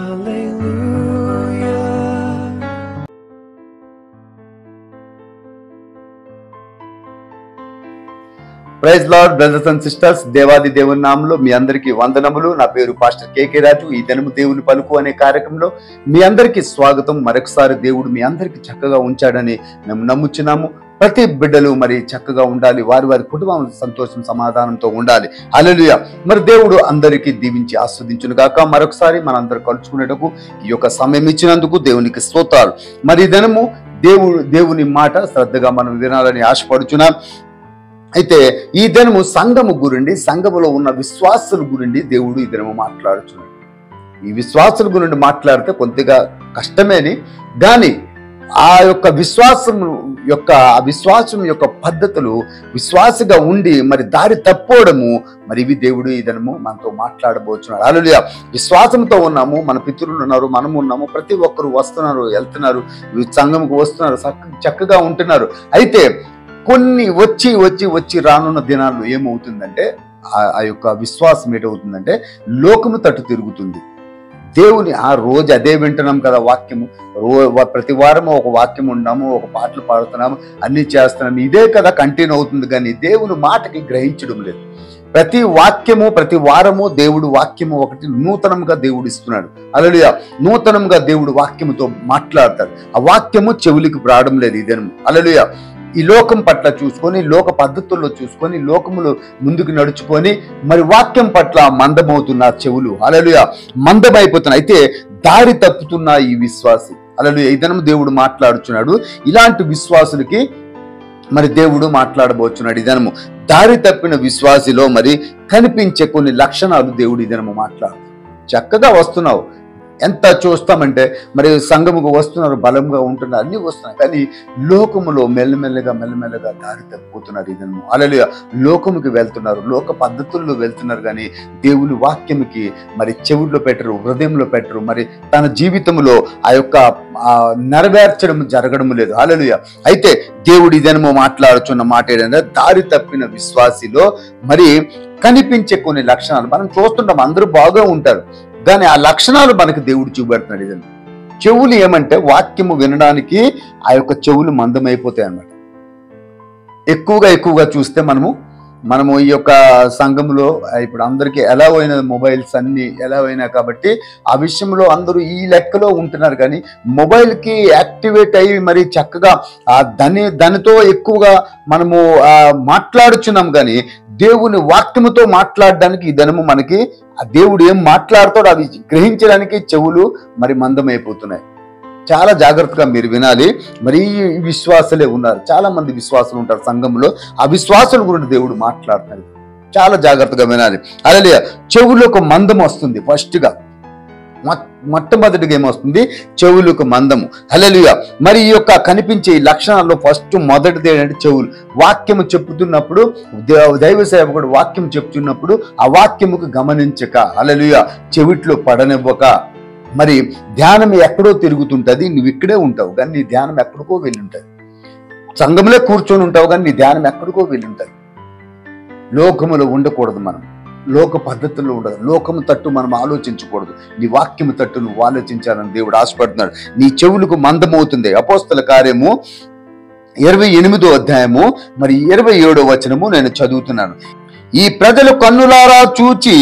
Praise Lord brothers and sisters, దేవాది దేవుని నామములో మీ అందరికీ వందనములు. నా పేరు పాస్టర్ కేకే రాజు. ఈ దినము దేవుని పలుకు అనే కార్యక్రమంలో మీ అందరికీ స్వాగతం. మరొకసారి దేవుడు మీ అందరికీ చక్కగా ఉంచాడని మేము నమ్ముచున్నాము. ప్రతి బిడ్డలు మరి చక్కగా ఉండాలి, వారి వారి కుటుంబం సంతోషం సమాధానంతో ఉండాలి. హల్లెలూయా. మరి దేవుడు అందరికీ దీవించి ఆస్వాదించును గాక. మరొకసారి మనందరూ కలుసుకునేటకు ఈ యొక్క సమయం ఇచ్చినందుకు దేవునికి స్తోత్రాలు. మరి ఈ దినము దేవుని మాట శ్రద్ధగా మనం వినాలని ఆశపడుచున్నాం. అయితే ఈ దినము సంఘము గురించి, సంఘములో ఉన్న విశ్వాసుల గురించి దేవుడు ఈ దినము మాట్లాడుచున్నాడు. ఈ విశ్వాసుల గురించి మాట్లాడితే కొద్దిగా కష్టమేని, కానీ ఆ యొక్క విశ్వాసం యొక్క పద్ధతులు, విశ్వాసగా ఉండి మరి దారి తప్పోవడము, మరి ఇవి దేవుడు ఈ దినము మనతో మాట్లాడబోచున్నాడు. హల్లెలూయా. విశ్వాసంతో ఉన్నాము, మన పితరులు ఉన్నారు, మనము ఉన్నాము, ప్రతి ఒక్కరు వస్తున్నారు, వెళ్తున్నారు, సంఘముకు వస్తున్నారు, చక్కగా ఉంటున్నారు. అయితే కొన్ని వచ్చి రానున్న దినాల్లో ఏమవుతుందంటే ఆ యొక్క విశ్వాసం ఏటవుతుందంటే లోకము తట్టు తిరుగుతుంది. దేవుని ఆ రోజు అదే వింటున్నాం కదా, వాక్యము ప్రతి వారము ఒక వాక్యం ఉన్నాము, ఒక పాటలు పాడుతున్నాము, అన్ని చేస్తున్నాము, ఇదే కదా కంటిన్యూ అవుతుంది. కానీ దేవుని మాటకి గ్రహించడం లేదు. ప్రతి వాక్యము ప్రతి వారము దేవుడు వాక్యము ఒకటి నూతనంగా దేవుడు ఇస్తున్నాడు. హల్లెలూయా. నూతనంగా దేవుడు వాక్యముతో మాట్లాడతాడు. ఆ వాక్యము చెవులికి రావడం లేదు ఈ దినము. హల్లెలూయా. ఈ లోకం పట్ల చూసుకొని, లోక పద్ధతుల్లో చూసుకొని, లోకములు ముందుకు నడుచుకొని మరి వాక్యం పట్ల మందమవుతున్న చెవులు, హల్లెలూయా, మందమైపోతున్నాయి. అయితే దారి తప్పుతున్న ఈ విశ్వాసి, హల్లెలూయా, ఈ దినం దేవుడు మాట్లాడుచున్నాడు. ఇలాంటి విశ్వాసులకి మరి దేవుడు మాట్లాడబోచున్నాడు. ఈ దినము దారి తప్పిన విశ్వాసిలో మరి కనిపించే కొన్ని లక్షణాలు దేవుడు ఈ దినము మాట్లాడు. చక్కగా వస్తున్నావు, ఎంత చూస్తామంటే మరి సంఘముకు వస్తున్నారు, బలంగా ఉంటున్నారు, అన్ని వస్తున్నాయి, కానీ లోకములో మెల్లమెల్లగా దారి తప్పిపోతున్నారు. ఇదను హల్లెలూయా. లోకముకి వెళ్తున్నారు, లోక పద్ధతుల్లో వెళ్తున్నారు, కానీ దేవుని వాక్యముకి మరి చెవుల్లో పెట్టరు, హృదయంలో పెట్టరు, మరి తన జీవితంలో ఆ యొక్క నెరవేర్చడం జరగడం లేదు. హల్లెలూయా. అయితే దేవుడు ఇదేమో మాట్లాడుచున్న మాట ఏంటంటే దారి తప్పిన విశ్వాసిలో మరి కనిపించే కొన్ని లక్షణాలు మనం చూస్తుంటాం. అందరూ బాగా ఉంటారు, కానీ ఆ లక్షణాలు మనకు దేవుడు చూపెడుతున్నాడు. ఇదండి చెవులు ఏమంటే వాక్యము వినడానికి ఆ యొక్క చెవులు మందమైపోతాయి అన్నమాట. ఎక్కువగా చూస్తే మనము ఈ యొక్క సంఘంలో ఇప్పుడు అందరికీ ఎలా అయిన మొబైల్స్ అన్ని ఎలా అయినా కాబట్టి ఆ విషయంలో అందరూ ఈ లెక్కలో ఉంటున్నారు. కానీ మొబైల్కి యాక్టివేట్ అయ్యి మరి చక్కగా దానితో ఎక్కువగా మనము మాట్లాడుచున్నాం. కానీ దేవుని వాక్యముతో మాట్లాడడానికి ఈ దినము మనకి ఆ దేవుడు ఏం మాట్లాడుతాడో అవి గ్రహించడానికి చెవులు మరి మందమైపోతున్నాయి. చాలా జాగ్రత్తగా మీరు వినాలి. మరి ఈ విశ్వాసులే ఉన్నారు, చాలా మంది విశ్వాసులు ఉంటారు సంఘంలో. ఆ విశ్వాసుల గురించి దేవుడు మాట్లాడుతున్నాడు. చాలా జాగ్రత్తగా వినాలి. హల్లెలూయా. చెవులకు మందం వస్తుంది. ఫస్ట్గా మొట్టమొదటిగా ఏమొస్తుంది? చెవులకు మందము. హల్లెలూయా. మరి ఈ యొక్క కనిపించే ఈ లక్షణాల్లో ఫస్ట్ మొదటిది ఏంటంటే చెవులు. వాక్యము చెప్పుతున్నప్పుడు, దైవ సేవకుడు వాక్యం చెప్తున్నప్పుడు ఆ వాక్యముకు గమనించక, హల్లెలూయా, చెవిట్లో పడనివ్వక, మరి ధ్యానం ఎక్కడో తిరుగుతుంటది, నువ్వు ఇక్కడే ఉంటావు కానీ నీ ధ్యానం ఎక్కడికో వెళ్ళి ఉంటుంది. సంఘంలో కూర్చొని ఉంటావు కానీ నీ ధ్యానం ఎక్కడికో వెళ్ళి ఉంటుంది. లోకములో ఉండకూడదు, మనం లోక పద్ధతుల్లో ఉండదు, లోకము తట్టు మనం ఆలోచించకూడదు. నీ వాక్యము తట్టు నువ్వు ఆలోచించాలని దేవుడు ఆశపడుతున్నాడు. నీ చెవులకు మందమవుతుంది. అపోస్తల కార్యము 28వ అధ్యాయము మరి 27వ వచనము నేను చదువుతున్నాను. ఈ ప్రజలు కన్నులారా చూచి,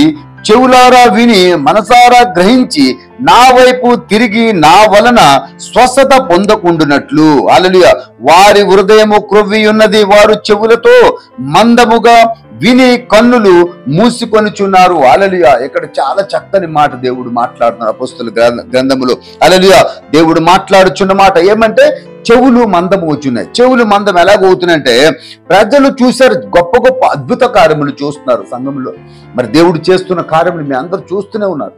చెవులారా విని, మనసారా గ్రహించి నా వైపు తిరిగి నా వలన స్వస్థత పొందకుండునట్లు, హల్లెలూయా, వారి హృదయము క్రొవ్వి ఉన్నది, వారు చెవులతో మందముగా విని కన్నులు మూసుకొనిచున్నారు. హల్లెలూయా. ఇక్కడ చాలా చక్కని మాట దేవుడు మాట్లాడుతున్నారు అపోస్తల గ్రంథములో. హల్లెలూయా. దేవుడు మాట్లాడుచున్న మాట ఏమంటే చెవులు మందం అవుతున్నాయి. చెవులు మందం ఎలాగవుతున్నాయంటే ప్రజలు చూశారు, గొప్ప గొప్ప అద్భుత కార్యములు చూస్తున్నారు సంఘంలో. మరి దేవుడు చేస్తున్న కార్యములు మీ అందరూ చూస్తూనే ఉన్నారు.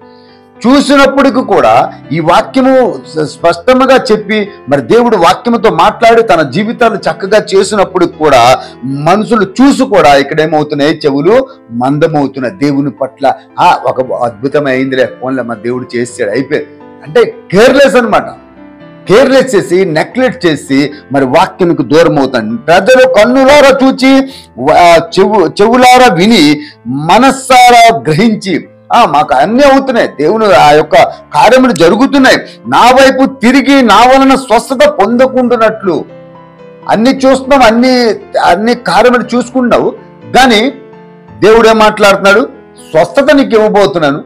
చూసినప్పటికీ కూడా ఈ వాక్యము స్పష్టంగా చెప్పి మరి దేవుడు వాక్యముతో మాట్లాడి తన జీవితాలు చక్కగా చేసినప్పటికి కూడా మనుషులు చూసి కూడా ఇక్కడ ఏమవుతున్నాయి? చెవులు మందమవుతున్నాయి. దేవుని పట్ల ఒక అద్భుతమైందిలే, ఫోన్లో మన దేవుడు చేసాడు, అయిపోయింది అంటే కేర్లెస్ అనమాట. కేర్లెస్ చేసి, నెగ్లెక్ట్ చేసి మరి వాక్యానికి దూరం అవుతాడు. ప్రజలు కన్నులారా చూచి, చెవులారా విని, మనస్సారా గ్రహించి, మాకు అన్నీ అవుతున్నాయి, దేవుని ఆ యొక్క కార్యములు జరుగుతున్నాయి, నా వైపు తిరిగి నా వలన స్వస్థత పొందకుంటున్నట్లు అన్ని చూస్తున్నాం, అన్ని కార్యములు చూసుకుంటున్నావు. కానీ దేవుడు ఏం మాట్లాడుతున్నాడు? స్వస్థత నీకు ఇవ్వబోతున్నాను,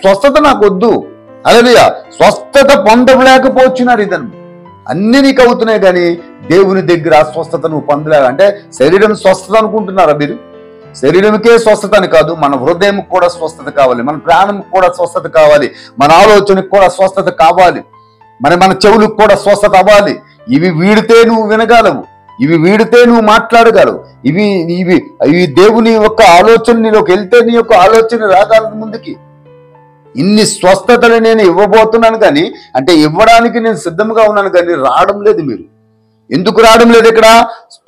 స్వస్థత నాకు వద్దు. హల్లెలూయా. స్వస్థత పొందలేకపోతున్నారు. ఇదను అన్ని నీకు అవుతున్నాయి, కానీ దేవుని దగ్గర స్వస్థత నువ్వు పొందలేక. అంటే శరీరం స్వస్థత అనుకుంటున్నారా మీరు? శరీరంకే స్వస్థత అని కాదు, మన హృదయం కూడా స్వస్థత కావాలి, మన ప్రాణం కూడా స్వస్థత కావాలి, మన ఆలోచనకు కూడా స్వస్థత కావాలి, మన చెవులకు కూడా స్వస్థత అవ్వాలి. ఇవి వీడితే నువ్వు వినగలవు, ఇవి వీడితే నువ్వు మాట్లాడగలవు, ఇవి దేవుని యొక్క ఆలోచన నీలోకి వెళ్తే నీ యొక్క ఆలోచన రాగలదు ముందుకి. ఇన్ని స్వస్థతలు నేను ఇవ్వబోతున్నాను, కానీ అంటే ఇవ్వడానికి నేను సిద్ధంగా ఉన్నాను, కానీ రావడం లేదు. మీరు ఎందుకు రావడం లేదు? ఇక్కడ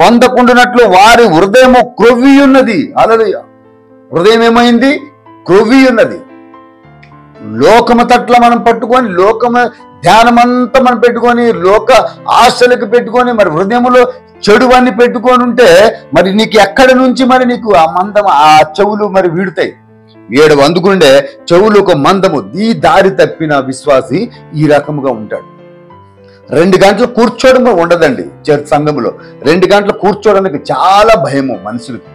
పొందకుండానట్లు వారి హృదయము క్రొవ్వి ఉన్నది. హల్లెలూయా. హృదయం ఏమైంది? క్రొవ్వి ఉన్నది. లోకము తట్ల మనం పట్టుకొని, లోకము ధ్యానమంతా మనం పెట్టుకొని, లోక ఆశలకు పెట్టుకొని, మరి హృదయములో చెడువన్నీ పెట్టుకొని ఉంటే మరి నీకు ఎక్కడి నుంచి మరి నీకు ఆ మందం, ఆ చెవులు మరి వీడుతాయి. ఏడు అందుకుండే చెవులు ఒక మందము. ఈ దారి తప్పిన విశ్వాసి ఈ రకముగా ఉంటాడు. 2 గంటలు కూర్చోవడం ఉండదండి చర్చ్ సంఘంలో. 2 గంటలు కూర్చోవడానికి చాలా భయము మనుషులకి,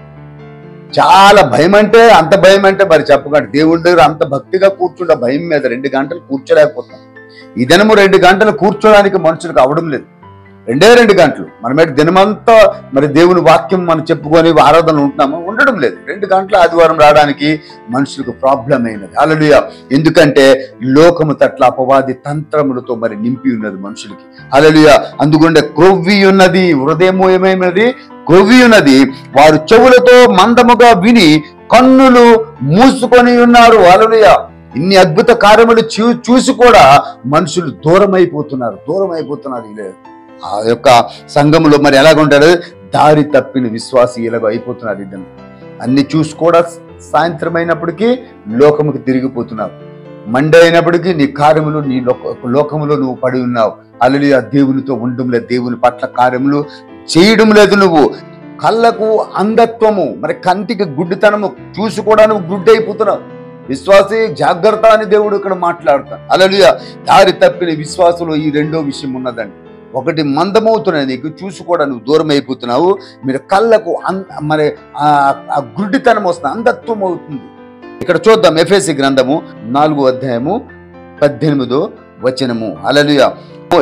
చాలా భయం. అంటే అంత భయం అంటే మరి చెప్పకండి. దేవుడి దగ్గర అంత భక్తిగా కూర్చుంటే భయం మీద 2 గంటలు కూర్చోలేకపోతాం. ఈ దినము 2 గంటలు కూర్చోడానికి మనుషులకు అవడం లేదు. 2 గంటలు మనమేటి దినమంతా మరి దేవుని వాక్యం మనం చెప్పుకొని ఆరాధన ఉంటున్నాము, ఉండడం లేదు. 2 గంటల ఆదివారం రావడానికి మనుషులకు ప్రాబ్లం అయినది. హల్లెలూయా. ఎందుకంటే లోకము తట్ల అపవాది తంత్రములతో మరి నింపి ఉన్నది మనుషులకి. హల్లెలూయా. అందుకుంటే క్రొవ్వి ఉన్నది, హృదయము ఏమైనది? క్రొవ్వి ఉన్నది. వారు చెవులతో మందముగా విని కన్నులు మూసుకొని ఉన్నారు. హల్లెలూయా. ఇన్ని అద్భుత కార్యములు చూసి కూడా మనుషులు దూరం అయిపోతున్నారు. ఆ యొక్క సంఘములో మరి ఎలాగుంటారు? దారి తప్పిన విశ్వాసి ఇలాగ అయిపోతున్నారు. ఇద్దరు అన్ని చూసి కూడా సాయంత్రం అయినప్పటికీ లోకముకి తిరిగిపోతున్నావు. మండే అయినప్పటికీ నీ కార్యములు, నీ లోకములో నువ్వు పడి ఉన్నావు. హల్లెలూయా. దేవునితో ఉండడం లేదు, దేవుని పట్ల కార్యములు చేయడం లేదు. నువ్వు కళ్ళకు అంధత్వము, మరి కంటికి గుడ్డితనము చూసి కూడా నువ్వు గుడ్డి అయిపోతున్నావు. విశ్వాసి జాగ్రత్త అని దేవుడు ఇక్కడ మాట్లాడతాడు. హల్లెలూయా. దారి తప్పిన విశ్వాసంలో ఈ 2వ విషయం ఉన్నదండి. ఒకటి మందమవుతున్నాయి, నీకు చూసి కూడా నువ్వు దూరం అయిపోతున్నావు. మీరు కళ్ళకు మరి ఆ గుడ్డితనం వస్తుంది, అంధత్వం అవుతుంది. ఇక్కడ చూద్దాం ఎఫెసీ గ్రంథము 4వ అధ్యాయము 18వ వచనము. హల్లెలూయా.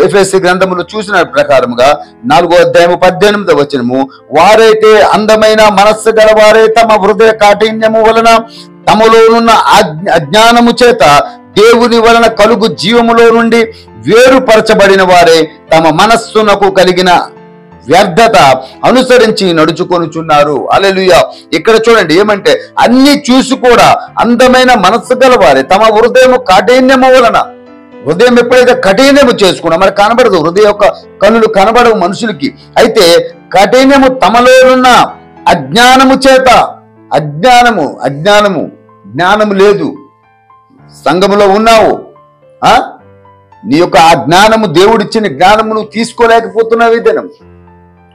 ఎఫెసీ గ్రంథములో చూసిన ప్రకారముగా 4వ అధ్యాయము 18వ వచనము, వారైతే అందమైన మనస్సు గలవారే తమ హృదయ కాఠిన్యము వలన తమలోనున్న అజ్ఞానము చేత దేవుని వలన కలుగు జీవములో నుండి వేరుపరచబడిన వారే తమ మనస్సునకు కలిగిన వ్యర్థత అనుసరించి నడుచుకొనుచున్నారు. హల్లెలూయా. ఇక్కడ చూడండి ఏమంటే, అన్ని చూసి కూడా అందమైన మనస్సు గలవారే తమ హృదయము కాఠిన్యము వలన, హృదయం ఎప్పుడైతే కఠినము చేసుకున్నా మరి కనబడదు, హృదయ యొక్క కనులు కనబడవు మనుషులకి. అయితే కఠినము తమలోనున్న అజ్ఞానము చేత, అజ్ఞానము జ్ఞానము లేదు. సంఘములో ఉన్నావు, నీ యొక్క ఆ జ్ఞానము, దేవుడిచ్చిన జ్ఞానము నువ్వు తీసుకోలేకపోతున్నావు. ఈ దినం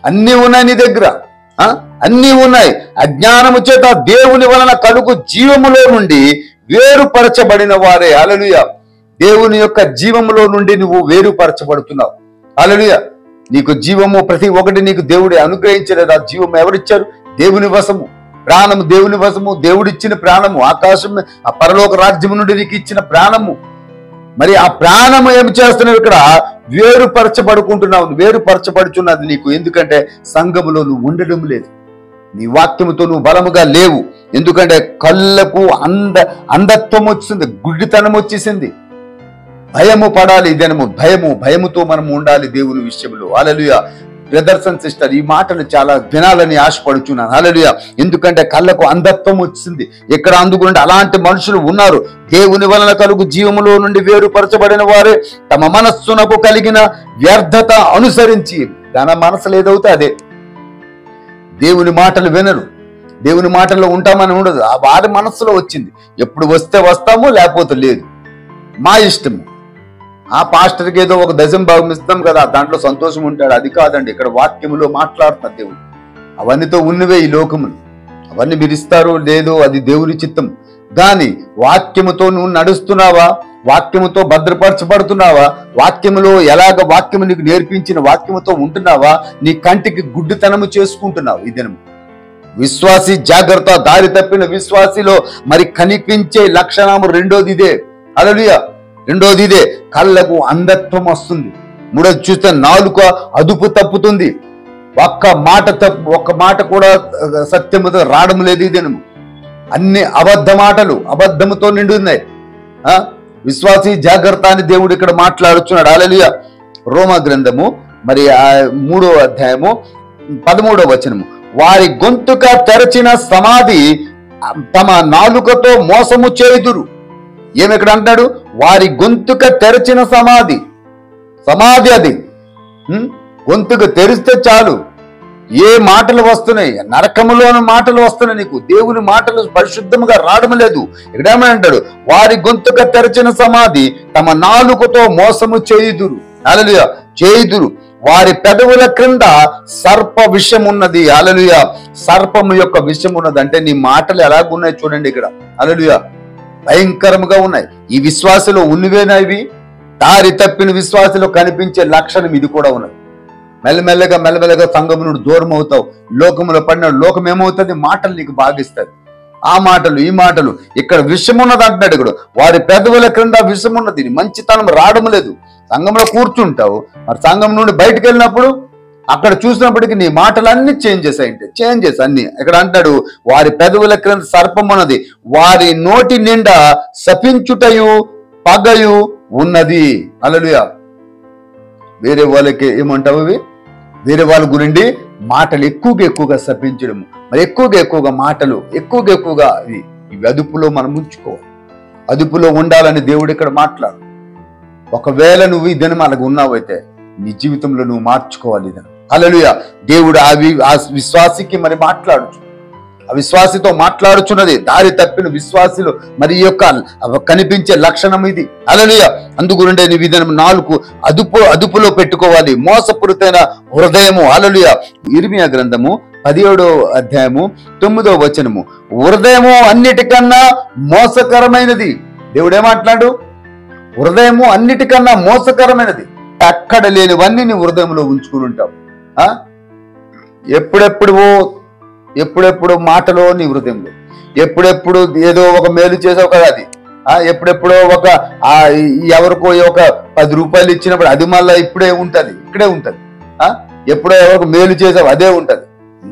అన్నీ ఉన్నాయి నీ దగ్గర, అన్నీ ఉన్నాయి. అజ్ఞానము చేత దేవుని వలన కలుగు జీవములో నుండి వేరుపరచబడిన వారే. హల్లెలూయా. దేవుని యొక్క జీవములో నుండి నువ్వు వేరుపరచబడుతున్నావు. హల్లెలూయా. నీకు జీవము ప్రతి ఒక్కటి నీకు దేవుడు అనుగ్రహించలేదు. ఆ జీవము ఎవరిచ్చారు? దేవుని వశము. ప్రాణము దేవుని వశము, దేవుడిచ్చిన ప్రాణము, ఆకాశం ఆ పరలోక రాజ్యము నుండి నీకు ఇచ్చిన ప్రాణము. మరి ఆ ప్రాణము ఏమి చేస్తున్నావు? ఇక్కడ వేరుపరచబడుకుంటున్నావు, వేరుపరచబడుచున్నది నీకు. ఎందుకంటే సంఘములో నువ్వు ఉండడం లేదు, నీ వాక్యముతో నువ్వు బలముగా లేవు. ఎందుకంటే కళ్ళకు అంధత్వం వచ్చింది, గుడ్డితనం వచ్చేసింది. భయము పడాలి. ఇదేనము భయముతో మనం ఉండాలి దేవుని విషయంలో. హల్లెలూయా. బ్రదర్స్ అండ్ సిస్టర్, ఈ మాటలు చాలా వినాలని ఆశపడుచున్నాను. హల్లెలూయా. ఎందుకంటే కళ్ళకు అంధత్వం వచ్చింది. ఇక్కడ అందుకుంటే అలాంటి మనుషులు ఉన్నారు. దేవుని వలన కలుగు జీవములో నుండి వేరుపరచబడిన వారే తమ మనస్సునకు కలిగిన వ్యర్థత అనుసరించి, తన మనసులో ఏదవుతే అదే. దేవుని మాటలు వినరు, దేవుని మాటల్లో ఉంటామని ఉండదు. ఆ వారి మనస్సులో వచ్చింది. ఎప్పుడు వస్తే వస్తాము, లేకపోతే లేదు, మా ఇష్టము. ఆ పాస్టర్కి ఏదో ఒక 10వ భాగం ఇస్తాం కదా, దాంట్లో సంతోషం ఉంటాడు. అది కాదండి ఇక్కడ వాక్యములో మాట్లాడుతున్నారు దేవుడు. అవన్నీతో ఉన్నవే ఈ లోకములు. అవన్నీ మీరు ఇస్తారో లేదో అది దేవుని చిత్తం. గాని వాక్యముతో నువ్వు నడుస్తున్నావా? వాక్యముతో భద్రపరచబడుతున్నావా? వాక్యములో ఎలాగ వాక్యము నీకు నేర్పించిన వాక్యముతో ఉంటున్నావా? నీ కంటికి గుడ్డితనము చేసుకుంటున్నావు. ఈ దినము విశ్వాసి జాగ్రత్త. దారి తప్పిన విశ్వాసిలో మరి కనిపించే లక్షణము రెండోది ఇదే. హల్లెలూయా. రెండోది ఇదే, కళ్ళకు అంధత్వం వస్తుంది. మూడోది చూస్తే నాలుక అదుపు తప్పుతుంది. ఒక్క మాట కూడా సత్యముతో రావడం లేదు. ఈ దినము అన్ని అబద్ధ మాటలు, అబద్ధముతో నిండి ఉన్నాయి. విశ్వాసి జాగ్రత్త అని దేవుడు ఇక్కడ మాట్లాడుచున్నాడు. హల్లెలూయా. రోమా గ్రంథము మరి 3వ అధ్యాయము 13వ వచనము, వారి గొంతుక తెరచిన సమాధి తమ నాలుకతో మోసము చేయుదురు. ఏమిక్కడ అంటాడు? వారి గొంతుక తెరచిన సమాధి. సమాధి అది. గొంతుకు తెరిస్తే చాలు ఏ మాటలు వస్తున్నాయి? నరకములోని మాటలు వస్తున్నాయి. నీకు దేవుని మాటలు పరిశుద్ధముగా రావడం లేదు. ఇక్కడ ఏమని అంటాడు? వారి గొంతుక తెరచిన సమాధి తమ నాలుకతో మోసము చేయుదురు. హల్లెలూయా. చేయుదురు. వారి పెదవుల క్రింద సర్ప విషం ఉన్నది. హల్లెలూయా. సర్పము యొక్క విషం ఉన్నది. అంటే నీ మాటలు ఎలాగున్నాయి చూడండి ఇక్కడ. హల్లెలూయా. భయంకరముగా ఉన్నాయి. ఈ విశ్వాసలో ఉన్నవేనా ఇవి? దారి తప్పిన విశ్వాసలో కనిపించే లక్షణం ఇది కూడా ఉన్నది. మెల్లమెల్లగా సంఘము నుండి దూరం అవుతావు. లోకములో పడిన లోకం ఏమవుతుంది? మాటలు నీకు బాగిస్తుంది. ఆ మాటలు ఈ మాటలు. ఇక్కడ విషం ఉన్నది అంటున్నాడు. ఇక్కడ వారి పెదవుల క్రింద విషం ఉన్నది. మంచితనం రావడం లేదు. సంఘంలో కూర్చుంటావు, మరి సంఘం నుండి బయటకు వెళ్ళినప్పుడు అక్కడ చూసినప్పటికీ నీ మాటలన్నీ చేంజెస్ అన్ని. ఇక్కడ అంటాడు వారి పెదవుల క్రింద సర్పం ఉన్నది, వారి నోటి నిండా శపించుటయు పగయు ఉన్నది. హల్లెలూయా. వేరే వాళ్ళకి ఏమంటావు? ఇవి వేరే వాళ్ళ గురించి మాటలు ఎక్కువగా శపించడము, మరి ఎక్కువగా మాటలు ఎక్కువగా ఇవి అదుపులో మనం ఉంచుకోవాలి. అదుపులో ఉండాలని దేవుడు ఇక్కడ మాట్లాడు. ఒకవేళ నువ్వు ఈ దినం అలాగ ఉన్నావైతే నీ జీవితంలో నువ్వు మార్చుకోవాలి. ఈ దినం హల్లెలూయా. దేవుడు ఆ విశ్వాసికి మరి మాట్లాడుచు, ఆ విశ్వాసితో మాట్లాడుచున్నది. దారి తప్పిన విశ్వాసిలో మరి యొక్క కనిపించే లక్షణం ఇది. హల్లెలూయా. అందుగురిండే నీ విధానం నాలుగు అదుపులో పెట్టుకోవాలి. మోసపూరితైన హృదయము. హల్లెలూయా. ఇర్మియా గ్రంథము 17వ అధ్యాయము 9వ వచనము, హృదయము అన్నిటికన్నా మోసకరమైనది. దేవుడు ఏమాట్లాడు? హృదయము అన్నిటికన్నా మోసకరమైనది. అక్కడ లేనివన్నీ నీ హృదయంలో ఉంచుకుని ఉంటావు. ఎప్పుడెప్పుడు మాటలో నీ హృదయంలో, ఎప్పుడెప్పుడు ఏదో ఒక మేలు చేసావు కదా అది, ఎప్పుడెప్పుడో ఎవరికో ఒక 10 రూపాయలు ఇచ్చినప్పుడు అది మళ్ళీ ఇక్కడే ఉంటది. ఎప్పుడో ఎవరికి మేలు చేసావు అదే ఉంటది.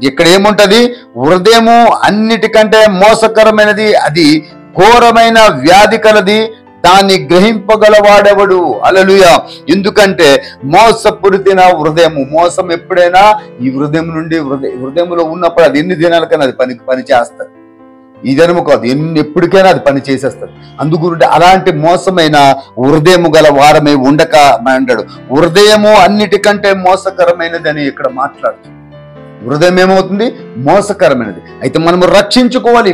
ఇక్కడ ఏముంటది? హృదయము అన్నిటికంటే మోసకరమైనది, అది ఘోరమైన వ్యాధి కలది, దాన్ని గ్రహింపగలవాడెవడు? హల్లెలూయా. ఎందుకంటే మోసపూరితైన హృదయము. మోసం ఎప్పుడైనా ఈ హృదయం నుండి హృదయంలో ఉన్నప్పుడు అది ఎన్ని దినాలకైనా అది పని చేస్తుంది. ఈ దినము కాదు, ఎప్పటికైనా అది పని చేసేస్తుంది. అందుగురించి అలాంటి మోసమైన హృదయము గల వారమే ఉండక అంటాడు. హృదయము అన్నిటికంటే మోసకరమైనది అని ఇక్కడ మాట్లాడుతుంది. హృదయం ఏమవుతుంది? మోసకరమైనది. అయితే మనము రక్షించుకోవాలి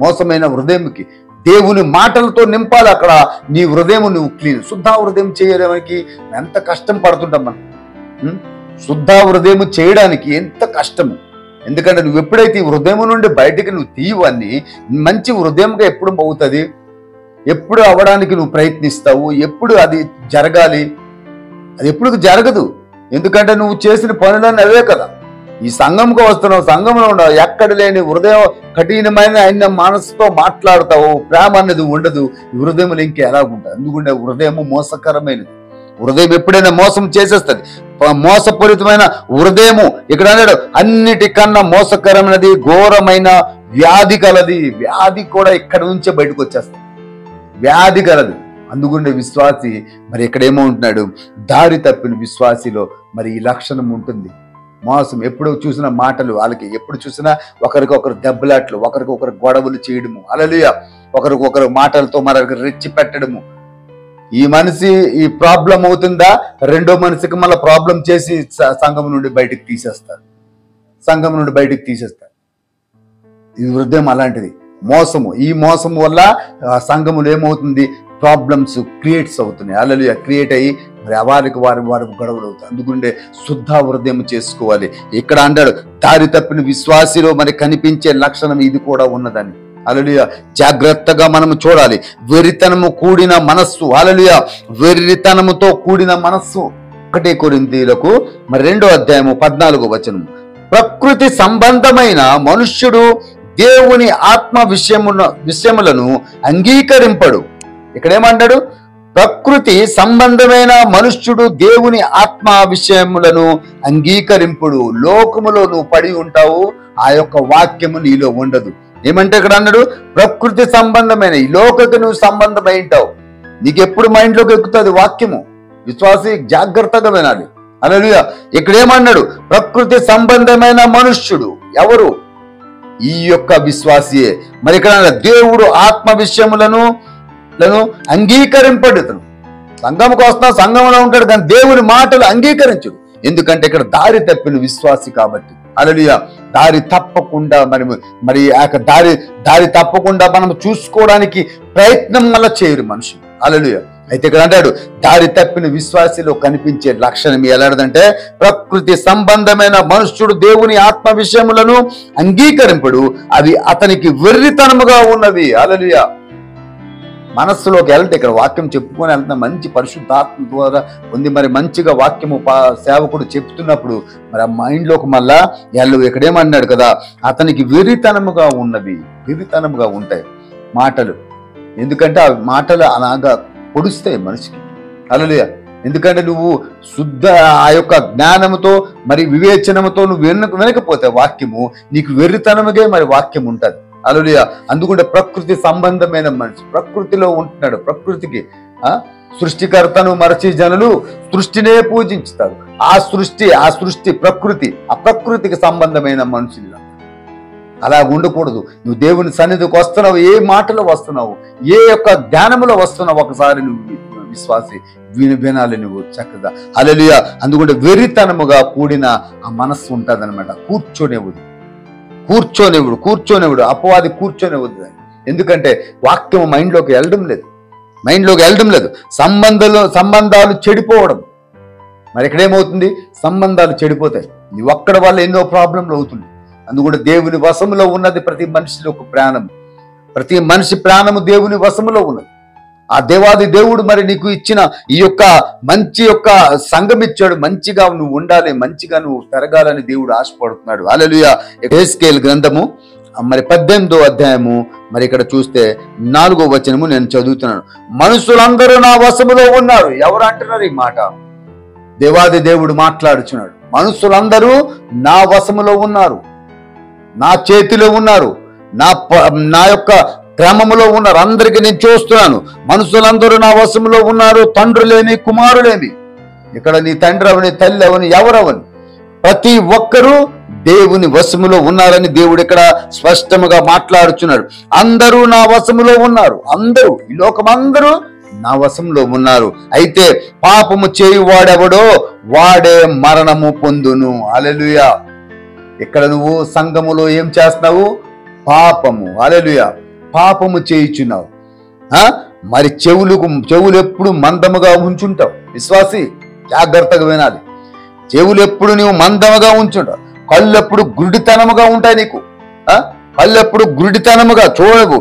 మోసమైన హృదయంకి. దేవుని మాటలతో నింపాలి. అక్కడ నీ హృదయం నువ్వు క్లీన్, శుద్ధ హృదయం చేయడానికి ఎంత కష్టం పడుతుంటాం మనం. శుద్ధ హృదయం చేయడానికి ఎంత కష్టము. ఎందుకంటే నువ్వు ఎప్పుడైతే ఈ హృదయం నుండి బయటికి నువ్వు తీయవన్నీ మంచి హృదయంగా ఎప్పుడు అవుతుంది? ఎప్పుడు అవ్వడానికి నువ్వు ప్రయత్నిస్తావు? ఎప్పుడు అది జరగాలి? అది ఎప్పుడు జరగదు. ఎందుకంటే నువ్వు చేసిన పనులన్నీ అవే కదా. ఈ సంఘంకు వస్తున్నావు, సంఘంలో ఉండవు, ఎక్కడ లేని హృదయం కఠినమైన ఆయన మనసుతో మాట్లాడతావు, ప్రేమ అనేది ఉండదు. హృదయంలో ఇంకా ఎలా ఉంటుంది? ఎందుకంటే హృదయము మోసకరమైనది. హృదయం ఎప్పుడైనా మోసం చేసేస్తుంది. మోసపూరితమైన హృదయము ఇక్కడ అన్నాడు అన్నిటికన్నా మోసకరమైనది, ఘోరమైన వ్యాధి కలది. వ్యాధి కూడా ఇక్కడ నుంచే బయటకు వచ్చేస్తుంది. వ్యాధి కలది. అందుకుండే విశ్వాసి మరి ఇక్కడేమో ఉంటున్నాడు? దారి తప్పిన విశ్వాసిలో మరి ఈ లక్షణం ఉంటుంది. మోసం. ఎప్పుడు చూసిన మాటలు, వాళ్ళకి ఎప్పుడు చూసినా ఒకరికొకరు దెబ్బలాట్లు, ఒకరికొకరు గొడవలు చేయడము. హల్లెలూయా. ఒకరికొకరు మాటలతో మరొకరు రెచ్చి పెట్టడము. ఈ మనిషి ఈ ప్రాబ్లం అవుతుందా, రెండో మనిషికి మళ్ళీ ప్రాబ్లం చేసి సంఘం నుండి బయటకు తీసేస్తారు. ఈ హృదయం అలాంటిది. మోసము. ఈ మోసం వల్ల సంఘములు ఏమవుతుంది? ప్రాబ్లమ్స్ క్రియేట్స్ అవుతున్నాయి. హల్లెలూయా. క్రియేట్ అయ్యి మరి వారికి గొడవలు అవుతాయి. అందుకుంటే శుద్ధ హృదయం చేసుకోవాలి. ఇక్కడ అంటాడు దారి తప్పిన విశ్వాసిలో మరి కనిపించే లక్షణం ఇది కూడా ఉన్నదని. హల్లెలూయా. జాగ్రత్తగా మనము చూడాలి. వెర్రితనము కూడిన మనస్సు, హల్లెలూయా, వెర్రితనముతో కూడిన మనస్సు. 1 కొరింథీయులకు 2వ అధ్యాయము 14వ వచనం. ప్రకృతి సంబంధమైన మనుష్యుడు దేవుని ఆత్మ విషయములను అంగీకరింపడు. ఇక్కడేమంటాడు? ప్రకృతి సంబంధమైన మనుష్యుడు దేవుని ఆత్మ విషయములను అంగీకరింపుడు. లోకములో నువ్వు పడి ఉంటావు, ఆ యొక్క వాక్యము నీలో ఉండదు. ఏమంటే ఇక్కడ అన్నాడు, ప్రకృతి సంబంధమైన ఈ లోకకు నువ్వు సంబంధమై ఉంటావు. నీకు ఎప్పుడు మైండ్లోకి ఎక్కుతుంది వాక్యము. విశ్వాసి జాగ్రత్తగా వినాలి. హల్లెలూయా. ఇక్కడ ఏమన్నాడు? ప్రకృతి సంబంధమైన మనుష్యుడు ఎవరు? ఈ యొక్క విశ్వాసియే. మరి ఇక్కడ దేవుడు ఆత్మ విషయములను అంగీకరింపడు. సంఘంకి వస్తున్నా, సంఘంలో ఉంటాడు, కానీ దేవుని మాటలు అంగీకరించడు. ఎందుకంటే ఇక్కడ దారి తప్పిన విశ్వాసి కాబట్టి. హల్లెలూయా. దారి తప్పకుండా మరి దారి తప్పకుండా మనం చూసుకోవడానికి ప్రయత్నం వల్ల చేయరు మనుషులు. హల్లెలూయా. అయితే ఇక్కడ అంటాడు, దారి తప్పిన విశ్వాసిలో కనిపించే లక్షణం ఎలాంటిదంటే, ప్రకృతి సంబంధమైన మనుష్యుడు దేవుని ఆత్మ విషయములను అంగీకరింపడు, అవి అతనికి వెర్రితనముగా ఉన్నవి. హల్లెలూయా. మనస్సులోకి వెళ్తే ఇక్కడ వాక్యం చెప్పుకొని వెళ్తున్న మంచి పరిశుద్ధాత్మ ద్వారా ఉంది. మరి మంచిగా వాక్యము సేవకుడు చెప్తున్నప్పుడు మరి ఆ మైండ్లోకి మళ్ళా ఇక్కడ ఏమన్నాడు కదా, అతనికి వెర్రితనముగా ఉన్నవి. వెర్రితనముగా ఉంటాయి మాటలు. ఎందుకంటే ఆ మాటలు అలాగా పొడుస్తాయి మనిషికి. హల్లెలూయా. ఎందుకంటే నువ్వు శుద్ధ ఆ యొక్క జ్ఞానముతో మరి వివేచనముతో నువ్వు వెనకపోతే వాక్యము నీకు వెర్రితనముగే మరి వాక్యం ఉంటుంది. హల్లెలూయా. అందుకుంటే ప్రకృతి సంబంధమైన మనిషి ప్రకృతిలో ఉంటున్నాడు. ప్రకృతికి సృష్టికర్తను మరచి జనులు సృష్టినే పూజించుతారు. ఆ సృష్టి ప్రకృతి, ఆ ప్రకృతికి సంబంధమైన మనుషులు. అలా ఉండకూడదు. నువ్వు దేవుని సన్నిధికి వస్తున్నావు, ఏ మాటలో వస్తున్నావు, ఏ యొక్క జ్ఞానంలో వస్తున్నావు, ఒకసారి నువ్వు విశ్వాసి వినాలి నువ్వు చక్కగా. హల్లెలూయా. అందుకుంటే వెర్రితనముగా కూడిన ఆ మనస్సు ఉంటుంది అనమాట. కూర్చోనివ్వడు అపవాది కూర్చోనివ్వదు. ఎందుకంటే వాక్యం మైండ్లోకి వెళ్ళడం లేదు. సంబంధాలు చెడిపోవడం. మరి ఇక్కడేమవుతుంది? సంబంధాలు చెడిపోతాయి. నువ్వు ఒక్కడ వల్ల ఎన్నో ప్రాబ్లంలు అవుతుంది. అందుకని దేవుని వశములో ఉన్నది ప్రతి మనిషిలో ఒక ప్రాణం. ప్రతి మనిషి ప్రాణము దేవుని వశములో ఉన్నది. ఆ దేవాది దేవుడు మరి నీకు ఇచ్చిన ఈ యొక్క మంచి యొక్క సంఘం ఇచ్చాడు. మంచిగా నువ్వు ఉండాలి, మంచిగా నువ్వు పెరగాలని దేవుడు ఆశపడుతున్నాడు. హల్లెలూయా. యెహెజ్కేలు గ్రంథము మరి 18వ అధ్యాయము మరి ఇక్కడ చూస్తే 4వ వచనము నేను చదువుతున్నాను. మనుషులందరూ నా వశములో ఉన్నారు. ఎవరు అంటున్నారు ఈ మాట? దేవాది దేవుడు మాట్లాడుచున్నాడు. మనుషులందరూ నా వశములో ఉన్నారు, నా చేతిలో ఉన్నారు, నా యొక్క క్రమములో ఉన్నారు. అందరికీ నేను చూస్తున్నాను. మనుషులందరూ నా వశములో ఉన్నారు. తండ్రులేమి కుమారులేమి. ఇక్కడ నీ తండ్రి అవని, తల్లి అవని, ఎవరవని ప్రతి ఒక్కరూ దేవుని వశములో ఉన్నారని దేవుడు ఇక్కడ స్పష్టముగా మాట్లాడుచున్నాడు. అందరూ నా వశములో ఉన్నారు. అందరూ, ఈ లోకమందరూ నా వశంలో ఉన్నారు. అయితే పాపము చేయువాడెవడో వాడే మరణము పొందును. హల్లెలూయా. ఇక్కడ నువ్వు సంఘములో ఏం చేస్తున్నావు? పాపము. హల్లెలూయా. పాపము చేయుచున్నావు. మరి చెవులు ఎప్పుడు మందముగా ఉంచుంటావు. విశ్వాసి జాగ్రత్తగా వినాలి. చెవులు ఎప్పుడు నువ్వు మందముగా ఉంచుంటావు. కళ్ళు ఎప్పుడు గురుడితనముగా ఉంటాయి నీకు. కళ్ళు ఎప్పుడు గురుడితనముగా చూడవు.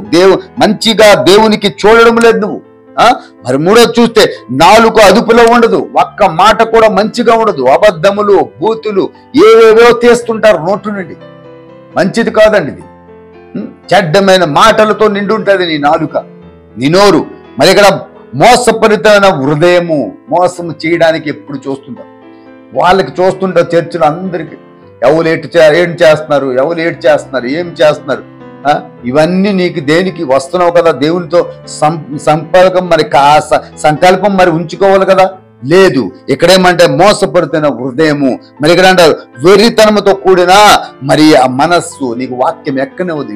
మంచిగా దేవునికి చూడడం లేదు నువ్వు. మరి మూడోది చూస్తే నాలుక అదుపులో ఉండదు. ఒక్క మాట కూడా మంచిగా ఉండదు. అబద్ధములు, బూతులు ఏవేవో తీస్తుంటారు నోటు నుండి. మంచిది కాదండి ఇది. చెడ్డమైన మాటలతో నిండి ఉంటుంది నీ నాలుక, నీ నోరు. మరి ఇక్కడ మోసపరితమైన హృదయము, మోసం చేయడానికి ఎప్పుడు చూస్తుంటారు. వాళ్ళకి చూస్తుంటారు చర్చలు అందరికీ. ఎవరు ఏం చేస్తున్నారు, ఏం చేస్తున్నారు. ఇవన్నీ నీకు దేనికి వస్తున్నావు కదా, దేవునితో సంపర్కం మరి సంకల్పం మరి ఉంచుకోవాలి కదా. లేదు. ఇక్కడేమంటే మోసపడుతున్న హృదయము. మరి ఇక్కడ అంటారు వెర్రితనంతో కూడిన మరి ఆ మనస్సు. నీకు వాక్యం ఎక్కనవది.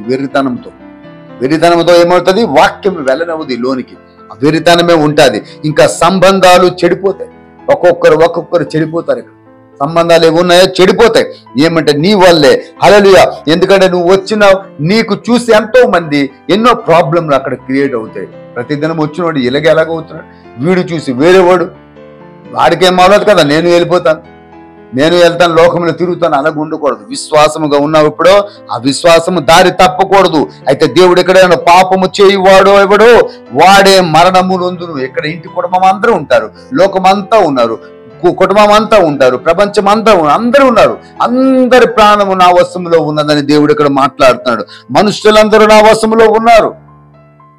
వెర్రితనంతో ఏమవుతుంది? వాక్యం వెళ్ళనవది లోనికి. ఆ వెర్రితనమే ఉంటుంది. ఇంకా సంబంధాలు చెడిపోతాయి. ఒక్కొక్కరు చెడిపోతారు. ఇక్కడ సంబంధాలు ఏమున్నాయో చెడిపోతాయి. ఏమంటే నీ వల్లే. హల్లెలూయా. ఎందుకంటే నువ్వు వచ్చినావు, నీకు చూసి ఎంతో మంది ఎన్నో ప్రాబ్లంలు అక్కడ క్రియేట్ అవుతాయి. ప్రతిదినం వచ్చినవాడు ఎలాగవుతున్నాడు. వీడు చూసి వేరేవాడు, వాడికేం అవ్వలేదు కదా, నేను వెళ్ళిపోతాను. నేను వెళ్తాను, లోకంలో తిరుగుతాను అలాగ ఉండకూడదు. విశ్వాసముగా ఉన్నప్పుడు ఆ విశ్వాసము దారి తప్పకూడదు. అయితే దేవుడు ఎక్కడైనా పాపము చేయువాడో ఎవడో వాడే మరణము నొందును. ఇక్కడ ఇంటి కుటుంబం అందరూ ఉంటారు, లోకమంతా ఉన్నారు, కుటుంబం అంతా ఉంటారు, ప్రపంచం అంతా అందరూ ఉన్నారు. అందరి ప్రాణము నా వశములో ఉన్నదని దేవుడు ఇక్కడ మాట్లాడుతున్నాడు. మనుషులందరూ నా వశములో ఉన్నారు,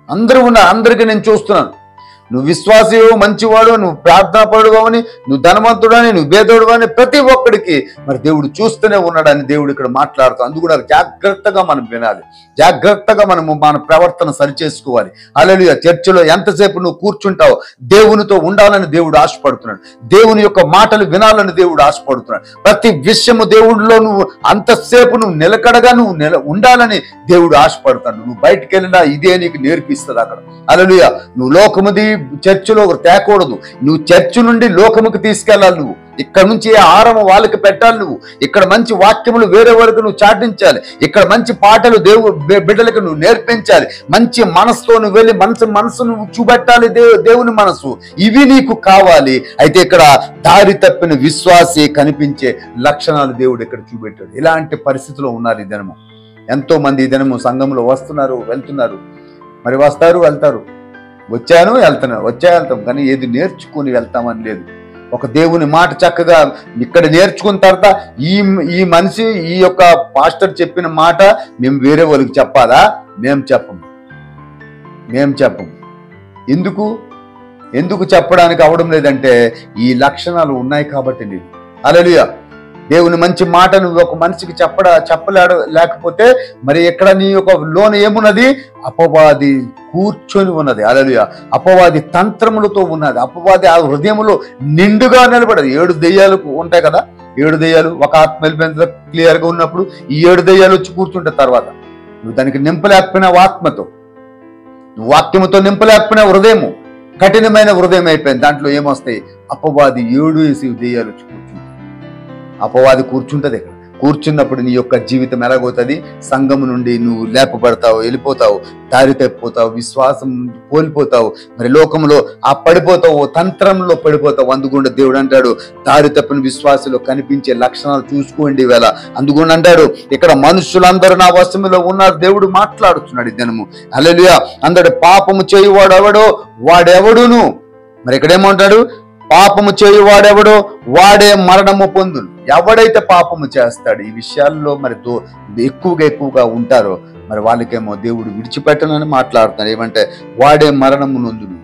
అందరూ ఉన్నారు, అందరికీ నేను చూస్తున్నాను. నువ్వు విశ్వాసివు, మంచివాడు, నువ్వు ప్రార్థనాపరుడు అని, నువ్వు ధనవంతుడని, నువ్వు భేదోడు అని ప్రతి ఒక్కడికి మరి దేవుడు చూస్తూనే ఉన్నాడని దేవుడు ఇక్కడ మాట్లాడుతాం. అందుకు కూడా జాగ్రత్తగా మనం వినాలి, జాగ్రత్తగా మనము మన ప్రవర్తన సరిచేసుకోవాలి. హల్లెలూయా. చర్చిలో ఎంతసేపు నువ్వు కూర్చుంటావు, దేవునితో ఉండాలని దేవుడు ఆశపడుతున్నాడు, దేవుని యొక్క మాటలు వినాలని దేవుడు ఆశపడుతున్నాడు. ప్రతి విషయము దేవుడిలో నువ్వు అంతసేపు నువ్వు నిలకడగా నువ్వు ఉండాలని దేవుడు ఆశపడతాడు. నువ్వు బయటికి వెళ్ళినా ఇదే నీకు నేర్పిస్తుంది అక్కడ. హల్లెలూయా. నువ్వు లోకముది చర్చిలో తేకూడదు, నువ్వు చర్చి నుండి లోకముకి తీసుకెళ్ళాలి. నువ్వు ఇక్కడ నుంచి ఆహారం వాళ్ళకి పెట్టాలి, నువ్వు ఇక్కడ మంచి వాక్యములు వేరే వరకు నువ్వు చాటించాలి, ఇక్కడ మంచి పాటలు బిడ్డలకు నువ్వు నేర్పించాలి, మంచి మనసుతో నువ్వు వెళ్ళి మనసు నువ్వు చూపెట్టాలి, దేవుని మనసు. ఇవి నీకు కావాలి. అయితే ఇక్కడ దారి తప్పిన విశ్వాసి కనిపించే లక్షణాలు దేవుడు ఇక్కడ చూపెట్టాడు. ఇలాంటి పరిస్థితిలో ఉన్నారు ఈ దినము. ఎంతో మంది ఈ దినము సంఘంలో వస్తున్నారు, వెళ్తున్నారు, మరి వస్తారు వెళ్తారు, వచ్చాను వెళ్తాం, కానీ ఏది నేర్చుకుని వెళ్తామని లేదు. ఒక దేవుని మాట చక్కగా ఇక్కడ నేర్చుకున్న తర్వాత ఈ మనిషి ఈ యొక్క పాస్టర్ చెప్పిన మాట మేము వేరే వాళ్ళకి చెప్పాలా? మేము చెప్పము. ఎందుకు చెప్పడానికి అవడం లేదంటే ఈ లక్షణాలు ఉన్నాయి కాబట్టి. నేను హల్లెలూయా. దేవుని మంచి మాట నువ్వు ఒక మనిషికి లేకపోతే మరి ఇక్కడ నీ యొక్క లోన ఏమున్నది? అపవాది కూర్చొని ఉన్నది. హల్లెలూయా. అపవాది తంత్రములతో ఉన్నది. అపవాది ఆ హృదయములో నిండుగా నిలబడదు. 7 దెయ్యాలు ఉంటాయి కదా, 7 దెయ్యాలు ఒక ఆత్మ వెళ్ళిపోయిన క్లియర్ గా ఉన్నప్పుడు ఈ 7 దెయ్యాలు వచ్చి కూర్చుంటే తర్వాత నువ్వు దానికి నింపలేకపోయినావు ఆత్మతో, నువ్వు వాక్యముతో నింపలేకపోయినా హృదయము కఠినమైన హృదయం అయిపోయింది. దాంట్లో ఏమొస్తాయి? అపవాది 7 దెయ్యాలు వచ్చి కూర్చుంటాయి. అపవాది కూర్చుంటది. కూర్చున్నప్పుడు నీ యొక్క జీవితం ఎలాగవుతుంది? సంఘము నుండి నువ్వు లేపబడతావు, వెళ్ళిపోతావు, దారి తప్పిపోతావు, విశ్వాసం కోల్పోతావు, మరి లోకంలో పడిపోతావు, తంత్రంలో పడిపోతావు. అందుకుండా దేవుడు అంటాడు దారి తప్పిన విశ్వాసంలో కనిపించే లక్షణాలు చూసుకోండి వేళ. అందుకుండా అంటాడు ఇక్కడ మనుషులందరూ నా వశములో ఉన్నారు. దేవుడు మాట్లాడుతున్నాడు ఈ దినము. హల్లెలూయా. అందడు పాపము చేయువాడెవడో వాడెవడును. మరి ఇక్కడ ఏమంటాడు? పాపము చేయువాడెవడో వాడే మరణము పొందును. ఎవడైతే పాపము చేస్తాడు ఈ విషయాల్లో మరి ఎక్కువగా ఉంటారో మరి వాళ్ళకేమో దేవుడు విడిచిపెట్టనని మాట్లాడుతున్నాడు. ఏమంటే వాడే మరణము నొందును.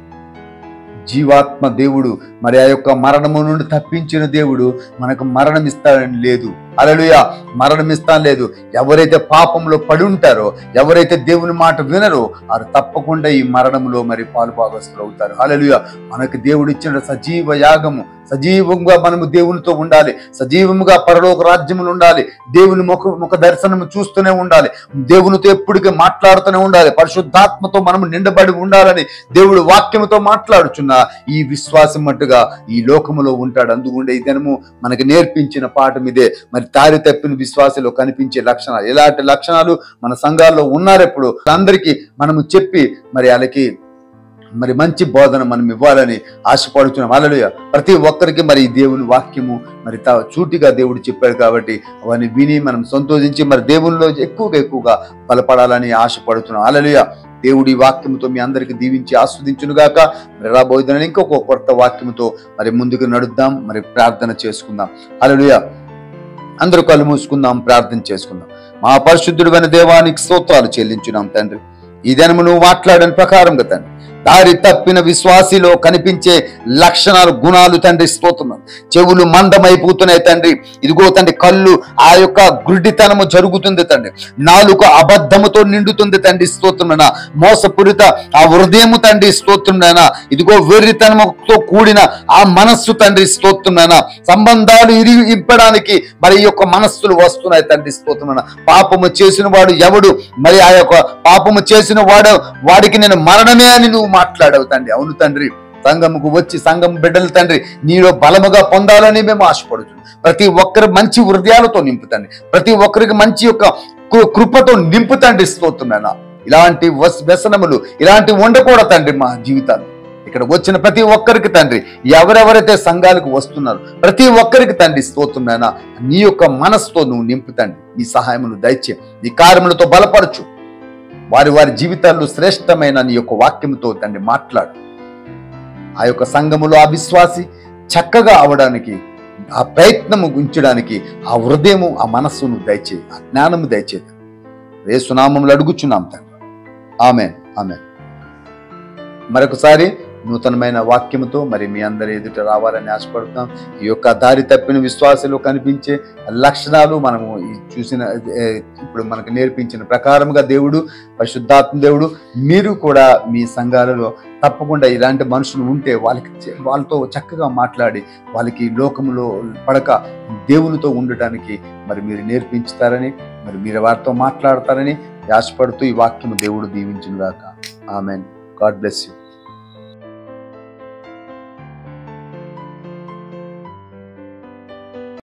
జీవాత్మ దేవుడు మరి ఆ యొక్క మరణము నుండి తప్పించిన దేవుడు మనకు మరణం ఇస్తాడని లేదు. హల్లెలూయా. మరణం ఇస్తాను లేదు. ఎవరైతే పాపంలో పడి ఉంటారో, ఎవరైతే దేవుని మాట వినరో వారు తప్పకుండా ఈ మరణంలో మరి పాలుభాగస్తులు అవుతారు. హల్లెలూయా. మనకు దేవుడు ఇచ్చిన సజీవ యాగము, సజీవంగా మనము దేవునితో ఉండాలి, సజీవంగా పరలోక రాజ్యములు ఉండాలి, దేవుని ముఖ దర్శనము చూస్తూనే ఉండాలి, దేవునితో ఎప్పటికీ మాట్లాడుతూనే ఉండాలి, పరిశుద్ధాత్మతో మనము నిండబడి ఉండాలని దేవుడు వాక్యముతో మాట్లాడుచున్న ఈ విశ్వాసం మట్టుగా ఈ లోకములో ఉంటాడు. అందుకుండే ఈ దినము మనకి నేర్పించిన పాఠం ఇదే. మరి దారి తప్పిన విశ్వాసంలో కనిపించే లక్షణాలు, ఎలాంటి లక్షణాలు మన సంఘాల్లో ఉన్నారు ఎప్పుడు అందరికీ మనము చెప్పి మరి వాళ్ళకి మరి మంచి బోధన మనం ఇవ్వాలని ఆశపడుతున్నాం. హల్లెలూయా. ప్రతి ఒక్కరికి మరి దేవుని వాక్యము మరి చూటిగా దేవుడు చెప్పాడు కాబట్టి అవన్నీ విని మనం సంతోషించి మరి దేవునిలో ఎక్కువగా బలపడాలని ఆశపడుతున్నాం. హల్లెలూయా. దేవుడి వాక్యముతో మీ అందరికి దీవించి ఆస్వాదించునుగాక. మరి రాబోయేదని ఇంకొక కొత్త వాక్యముతో మరి ముందుకు నడుద్దాం, మరి ప్రార్థన చేసుకుందాం. హల్లెలూయా. అందరూ కళ్ళు మూసుకుందాం, ప్రార్థన చేసుకుందాం. మా పరిశుద్ధుడైన దేవానికి స్తోత్రాలు చెల్లించున్నాం తండ్రి. ఈ దినము నువ్వు మాట్లాడిన ప్రకారంగా తండ్రి దారి తప్పిన విశ్వాసిలో కనిపించే లక్షణాలు, గుణాలు తండ్రి స్తోత్రం. చెవులు మందమైపోతున్నాయి తండ్రి. ఇదిగో తండ్రి కళ్ళు ఆ యొక్క గుడ్డితనము జరుగుతుంది తండ్రి. నాలుక అబద్ధముతో నిండుతుంది తండ్రి స్తోత్రమైన. మోసపూరిత ఆ హృదయము తండ్రి స్తోత్రమైన. ఇదిగో వెర్రితనముతో కూడిన ఆ మనస్సు తండ్రి స్తోత్రమైన. సంబంధాలు ఇప్పడానికి మరి ఈ యొక్క మనస్సులు వస్తున్నాయి తండ్రి స్తోత్రమైన. పాపము చేసిన వాడు ఎవడు? మరి ఆ యొక్క పాపము చేసిన వాడికి నేను మరణమే అని నువ్వు మాట్లాడవు తండ్రి. అవును తండ్రి. సంఘముకు వచ్చి సంఘం బిడ్డలు తండ్రి నీలో బలముగా పొందాలని మేము ఆశపడుతున్నాం. ప్రతి ఒక్కరు మంచి హృదయాలతో నింపుతండి, ప్రతి ఒక్కరికి మంచి యొక్క కృపతో నింపుతండి స్తోత్రమైన. ఇలాంటి వ్యసనములు ఇలాంటి ఉండకూడదు తండ్రి మా జీవితాలు. ఇక్కడ వచ్చిన ప్రతి ఒక్కరికి తండ్రి, ఎవరెవరైతే సంఘాలకు వస్తున్నారో ప్రతి ఒక్కరికి తండ్రి స్తోత్రమైన నీ యొక్క మనసుతో నువ్వు నింపు తండ్రి. నీ సహాయమును దయచే, నీ కార్యములతో బలపరచు. వారి వారి జీవితాల్లో శ్రేష్టమైన నీ యొక్క వాక్యముతో తండ్రి మాట్లాడు. ఆ యొక్క సంఘములో ఆ విశ్వాసి చక్కగా అవడానికి, ఆ ప్రయత్నము ఉంచడానికి ఆ హృదయము, ఆ మనస్సును దయచే, ఆ జ్ఞానము దయచే. యేసు నామములో అడుగుచున్నాం తండ్రి. ఆమేన్, ఆమేన్. మరొకసారి నూతనమైన వాక్యముతో మరి మీ అందరి ఎదుట రావాలని ఆశపడుతున్నాం. ఈ యొక్క దారి తప్పిన విశ్వాసంలో కనిపించే లక్షణాలు మనము చూసిన, ఇప్పుడు మనకు నేర్పించిన ప్రకారముగా దేవుడు, పరిశుద్ధాత్మ దేవుడు, మీరు కూడా మీ సంఘాలలో తప్పకుండా ఇలాంటి మనుషులు ఉంటే వాళ్ళతో చక్కగా మాట్లాడి వాళ్ళకి లోకములో పడక దేవునితో ఉండటానికి మరి మీరు నేర్పించుతారని, మరి మీరు వారితో మాట్లాడతారని ఆశపడుతూ ఈ వాక్యము దేవుడు దీవించును గాక. ఆమెన్. God bless you.